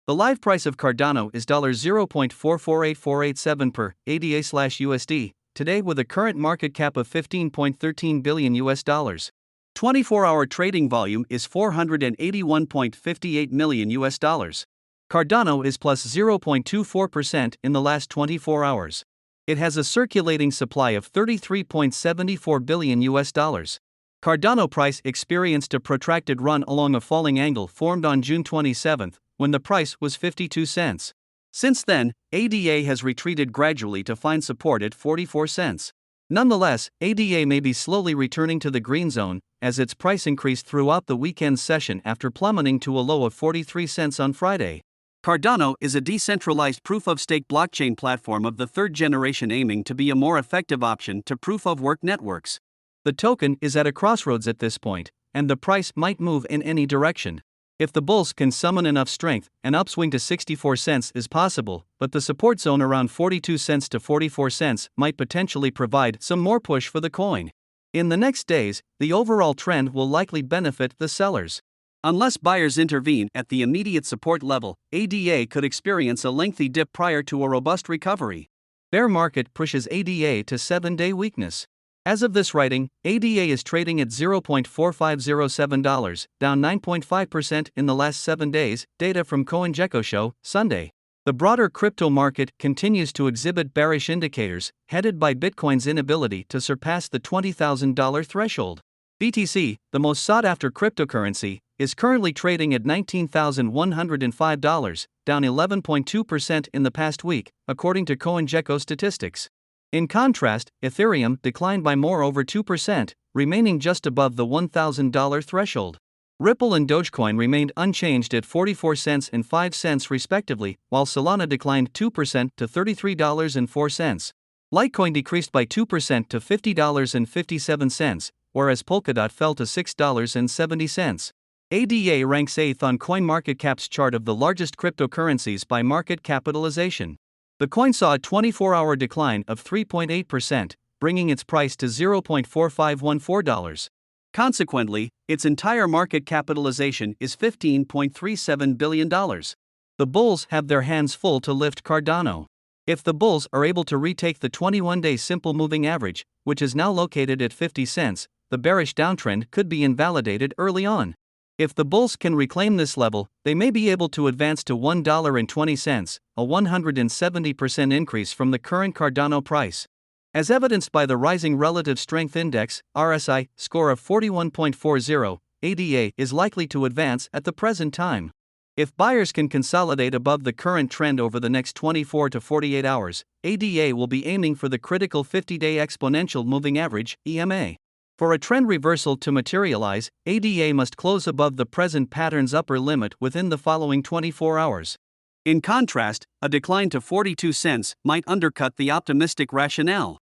The live price of Cardano is $0.448487 per ADA/USD today with a current market cap of $15.13 billion US. 24-hour trading volume is $481.58 million US. Cardano is plus 0.24% in the last 24 hours. It has a circulating supply of 33.74 billion US dollars. Cardano price experienced a protracted run along a falling angle formed on June 27, when the price was 52 cents. Since then, ADA has retreated gradually to find support at 44 cents. Nonetheless, ADA may be slowly returning to the green zone, as its price increased throughout the weekend session after plummeting to a low of 43 cents on Friday. Cardano is a decentralized proof-of-stake blockchain platform of the third generation aiming to be a more effective option to proof-of-work networks. The token is at a crossroads at this point, and the price might move in any direction. If the bulls can summon enough strength, an upswing to 64 cents is possible, but the support zone around 42 cents to 44 cents might potentially provide some more push for the coin. In the next days, the overall trend will likely benefit the sellers. Unless buyers intervene at the immediate support level, ADA could experience a lengthy dip prior to a robust recovery. Bear market pushes ADA to 7-day weakness. As of this writing, ADA is trading at $0.4507, down 9.5% in the last 7 days, data from CoinGecko show, Sunday. The broader crypto market continues to exhibit bearish indicators, headed by Bitcoin's inability to surpass the $20,000 threshold. BTC, the most sought-after cryptocurrency, is currently trading at $19,105, down 11.2% in the past week, according to CoinGecko statistics. In contrast, Ethereum declined by more over 2%, remaining just above the $1,000 threshold. Ripple and Dogecoin remained unchanged at 44 cents and 5 cents respectively, while Solana declined 2% to $33.04. Litecoin decreased by 2% to $50.57, whereas Polkadot fell to $6.70. ADA ranks 8th on CoinMarketCap's chart of the largest cryptocurrencies by market capitalization. The coin saw a 24-hour decline of 3.8%, bringing its price to $0.4514. Consequently, its entire market capitalization is $15.37 billion. The bulls have their hands full to lift Cardano. If the bulls are able to retake the 21-day simple moving average, which is now located at 50 cents, the bearish downtrend could be invalidated early on. If the bulls can reclaim this level, they may be able to advance to $1.20, a 170% increase from the current Cardano price. As evidenced by the Rising Relative Strength Index (RSI) score of 41.40, ADA is likely to advance at the present time. If buyers can consolidate above the current trend over the next 24 to 48 hours, ADA will be aiming for the critical 50-day exponential moving average (EMA). For a trend reversal to materialize, ADA must close above the present pattern's upper limit within the following 24 hours. In contrast, a decline to 42 cents might undercut the optimistic rationale.